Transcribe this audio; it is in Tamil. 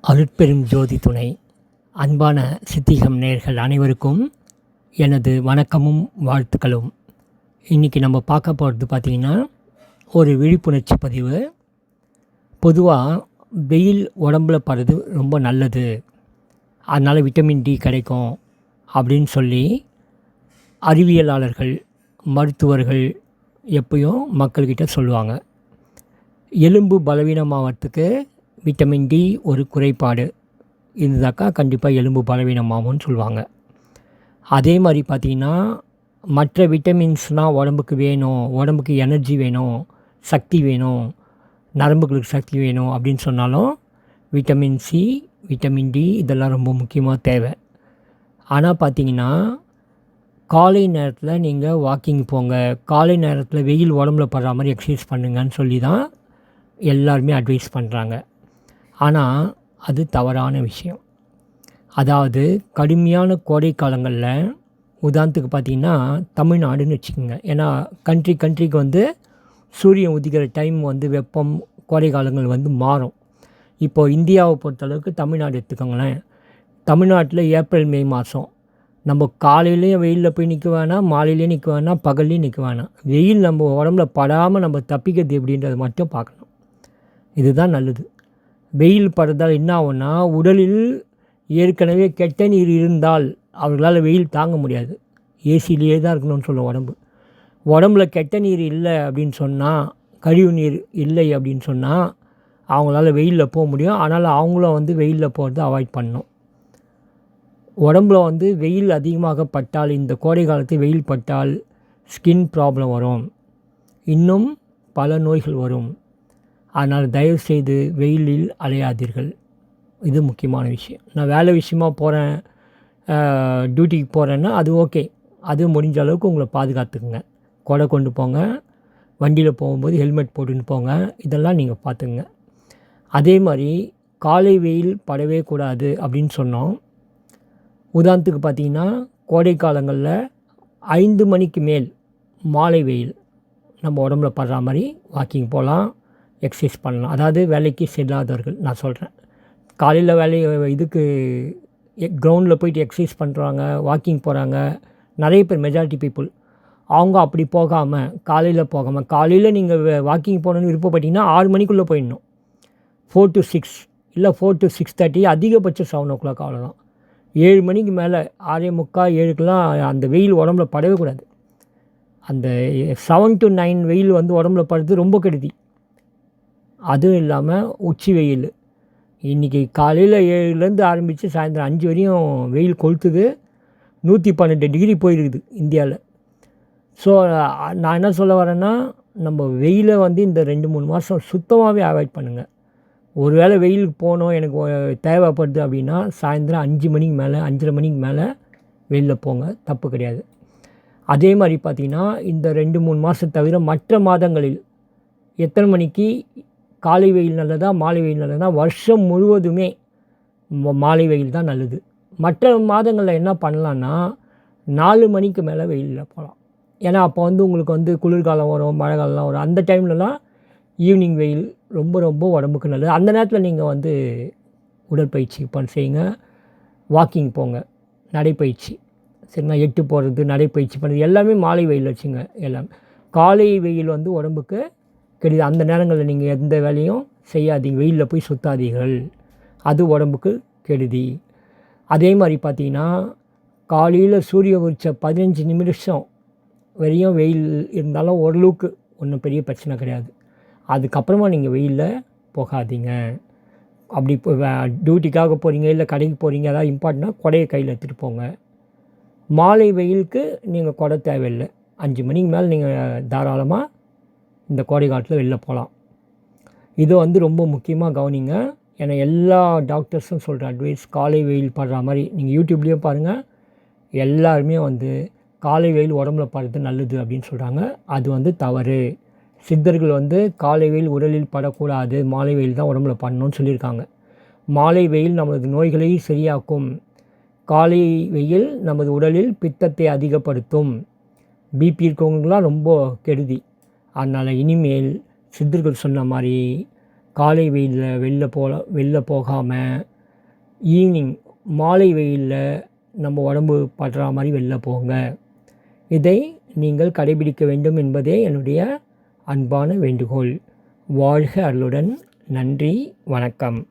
அருட்பெரும் ஜோதி துணை அன்பான சித்திகம் நேயர்கள் அனைவருக்கும் எனது வணக்கமும் வாழ்த்துக்களும். இன்றைக்கி நம்ம பார்க்க போகிறது பார்த்திங்கன்னா ஒரு விழிப்புணர்ச்சி பதிவு. பொதுவாக வெயில் உடம்புல படுறது ரொம்ப நல்லது, அதனால் விட்டமின் டி கிடைக்கும் அப்படின்னு சொல்லி அறிவியலாளர்கள் மருத்துவர்கள் எப்பயும் மக்கள்கிட்ட சொல்லுவாங்க. எலும்பு பலவீனமாகறதுக்கு விட்டமின் டி ஒரு குறைபாடு இருந்தாக்கா கண்டிப்பாக எலும்பு பலவீனமாகும்னு சொல்லுவாங்க. அதே மாதிரி பார்த்திங்கன்னா மற்ற விட்டமின்ஸ்னால் உடம்புக்கு வேணும், உடம்புக்கு எனர்ஜி வேணும், சக்தி வேணும், நரம்புகளுக்கு சக்தி வேணும் அப்படின்னு சொன்னாலும் விட்டமின் சி, விட்டமின் டி இதெல்லாம் ரொம்ப முக்கியமாக தேவை. ஆனால் பார்த்திங்கன்னா காலை நேரத்தில் நீங்கள் வாக்கிங் போங்க, காலை நேரத்தில் வெயில் உடம்புல படுற மாதிரி எக்ஸசைஸ் பண்ணுங்கன்னு சொல்லி தான் எல்லாருமே அட்வைஸ் பண்ணுறாங்க. ஆனால் அது தவறான விஷயம். அதாவது கடுமையான கோடை காலங்களில் உதாரணத்துக்கு பார்த்திங்கன்னா தமிழ்நாடுன்னு வச்சுக்கோங்க. ஏன்னா கண்ட்ரிக்கு வந்து சூரியன் உதிக்கிற டைம் வந்து வெப்பம் கோடை காலங்கள் வந்து மாறும். இப்போது இந்தியாவை பொறுத்தளவுக்கு தமிழ்நாடு எடுத்துக்கோங்களேன். தமிழ்நாட்டில் ஏப்ரல் மே மாதம் நம்ம காலையிலேயும் வெயிலில் போய் நிற்க வேணாம், மாலையிலேயும் நிற்க வேணாம், பகல்லையும் நிற்க வேணாம். வெயில் நம்ம உடம்புல படாமல் நம்ம தப்பிக்கிறது எப்படின்றத மட்டும் பார்க்கணும். இதுதான் நல்லது. வெயில் படுறதால் என்ன ஆகும்னா, உடலில் ஏற்கனவே கெட்ட நீர் இருந்தால் அவர்களால் வெயில் தாங்க முடியாது. ஏசிலேயே தான் இருக்கணும்னு சொல்லும் உடம்புல கெட்ட நீர் இல்லை அப்படின்னு சொன்னால், கழிவு நீர் இல்லை அப்படின்னு சொன்னால் அவங்களால வெயிலில் போக முடியும். ஆனால் அவங்களும் வந்து வெயிலில் போகிறத அவாய்ட் பண்ணணும். உடம்புல வந்து வெயில் அதிகமாக பட்டால், இந்த கோடை காலத்தில் வெயில் பட்டால் ஸ்கின் ப்ராப்ளம் வரும், இன்னும் பல நோய்கள் வரும். அதனால் தயவுசெய்து வெயிலில் அலையாதீர்கள். இது முக்கியமான விஷயம். நான் வேலை விஷயமாக போகிறேன், டியூட்டிக்கு போகிறேன்னா அது ஓகே, அது முடிஞ்ச அளவுக்கு உங்களை பாதுகாத்துக்குங்க. கொடை கொண்டு போங்க, வண்டியில் போகும்போது ஹெல்மெட் போட்டுன்னு போங்க, இதெல்லாம் நீங்கள் பார்த்துங்க. அதே மாதிரி காலை வெயில் படவே கூடாது அப்படின்னு சொன்னோம். உதாரணத்துக்கு பார்த்திங்கன்னா கோடை காலங்களில் 5 மணிக்கு மேல் மாலை வெயில் நம்ம உடம்புல படுற மாதிரி வாக்கிங் போகலாம், எக்ஸசைஸ் பண்ணலாம். அதாவது வேலைக்கு செல்லாதவர்கள் நான் சொல்கிறேன். காலையில் இதுக்கு கிரவுண்டில் போயிட்டு எக்ஸசைஸ் பண்ணுறாங்க, வாக்கிங் போகிறாங்க நிறைய பேர், மெஜாரிட்டி பீப்புள். அவங்க அப்படி போகாமல் காலையில் நீங்கள் வாக்கிங் போகணுன்னு விருப்பப்பட்டீங்கன்னா 6 மணிக்குள்ளே போயிடணும். 4 to 6 இல்லை 4 to 6:30, அதிகபட்சம் 7 o'clock அவ்வளோதான். 7 மணிக்கு மேலே 6:45 7க்குலாம் அந்த வெயில் உடம்புல படவே கூடாது. அந்த 7 to 9 வெயில் வந்து உடம்புல படுறது ரொம்ப கெடுதி. அதுவும் இல்லாமல் உச்சி வெயில் இன்றைக்கி காலையில் 7லேருந்து ஆரம்பித்து சாயந்தரம் 5 வரையும் வெயில் கொளுத்துது. 112 டிகிரி போயிருக்குது இந்தியாவில். ஸோ நான் என்ன சொல்ல வரேன்னா, நம்ம வெயிலை வந்து இந்த 2-3 மாதம் சுத்தமாகவே அவாய்ட் பண்ணுங்கள். ஒரு வேளை வெயிலுக்கு போகணும் எனக்கு தேவைப்படுது அப்படின்னா சாயந்தரம் 5 மணிக்கு மேலே, 5:30 மணிக்கு மேலே வெளியில் போங்க, தப்பு கிடையாது. அதே மாதிரி பார்த்திங்கன்னா இந்த 2-3 மாதம் தவிர மற்ற மாதங்களில் எத்தனை மணிக்கு காலை வெயில் நல்லதா மாலை வெயில் நல்லதா? வருஷம் முழுவதுமே மாலை வெயில் தான் நல்லது. மற்ற மாதங்களில் என்ன பண்ணலான்னா 4 மணிக்கு மேலே வெயிலில் போகலாம். ஏன்னா அப்போ வந்து உங்களுக்கு வந்து குளிர்காலம் வரும், மழை காலம்லாம் வரும். அந்த டைம்லலாம் ஈவினிங் வெயில் ரொம்ப ரொம்ப உடம்புக்கு நல்லது. அந்த நேரத்தில் நீங்கள் வந்து உடற்பயிற்சி செய்யுங்க, வாக்கிங் போங்க, நடைப்பயிற்சி சரிங்களா, 8 போகிறது, நடைப்பயிற்சி பண்ணுறது எல்லாமே மாலை வெயில் வச்சுங்க. எல்லாமே காலை வெயில் வந்து உடம்புக்கு கெடுது. அந்த நேரங்களில் நீங்கள் எந்த வேலையும் செய்யாதீங்க, வெயிலில் போய் சுற்றாதீர்கள், அது உடம்புக்கு கெடுதி. அதே மாதிரி பார்த்திங்கன்னா காலையில் சூரிய உதிச்ச 15 நிமிஷம் வரையும் வெயில் இருந்தாலும் ஓரளவுக்கு ஒன்றும் பெரிய பிரச்சனை கிடையாது. அதுக்கப்புறமா நீங்கள் வெயிலில் போகாதீங்க. அப்படி இப்போ டியூட்டிக்காக போகிறீங்க, இல்லை கடைக்கு போகிறீங்க, ஏதாவது இம்பார்ட்டண்ட்டாக கொடையை கையில் எடுத்துகிட்டு போங்க. மாலை வெயிலுக்கு நீங்கள் கொடை தேவையில்லை. 5 மணிக்கு மேலே நீங்கள் தாராளமாக இந்த கோடை காலத்தில் வெளில போகலாம். இது வந்து ரொம்ப முக்கியமாக கவனிங்க. ஏன்னா எல்லா டாக்டர்ஸும் சொல்கிற அட்வைஸ் காலை வெயில் படுற மாதிரி நீங்கள் யூடியூப்லேயும் பாருங்கள், எல்லாருமே வந்து காலை வெயில் உடம்புல படுறது நல்லது அப்படின்னு சொல்கிறாங்க. அது வந்து தவறு. சித்தர்கள் வந்து காலை வெயில் உடலில் படக்கூடாது, மாலை வெயில் தான் உடம்புல படணும்னு சொல்லியிருக்காங்க. மாலை வெயில் நமது நோய்களை சரியாக்கும், காலை வெயில் நமது உடலில் பித்தத்தை அதிகப்படுத்தும், பிபி இருக்கவங்களுக்குலாம் ரொம்ப கெடுதி. அதனால் இனிமேல் சித்தர்கள் சொன்ன மாதிரி காலை வெயிலில் வெளில போகாமல் ஈவினிங் மாலை வெயிலில் நம்ம உடம்பு படுற மாதிரி வெளில போங்க. இதை நீங்கள் கடைபிடிக்க வேண்டும் என்பதே என்னுடைய அன்பான வேண்டுகோள். வாழ்க அருளுடன். நன்றி, வணக்கம்.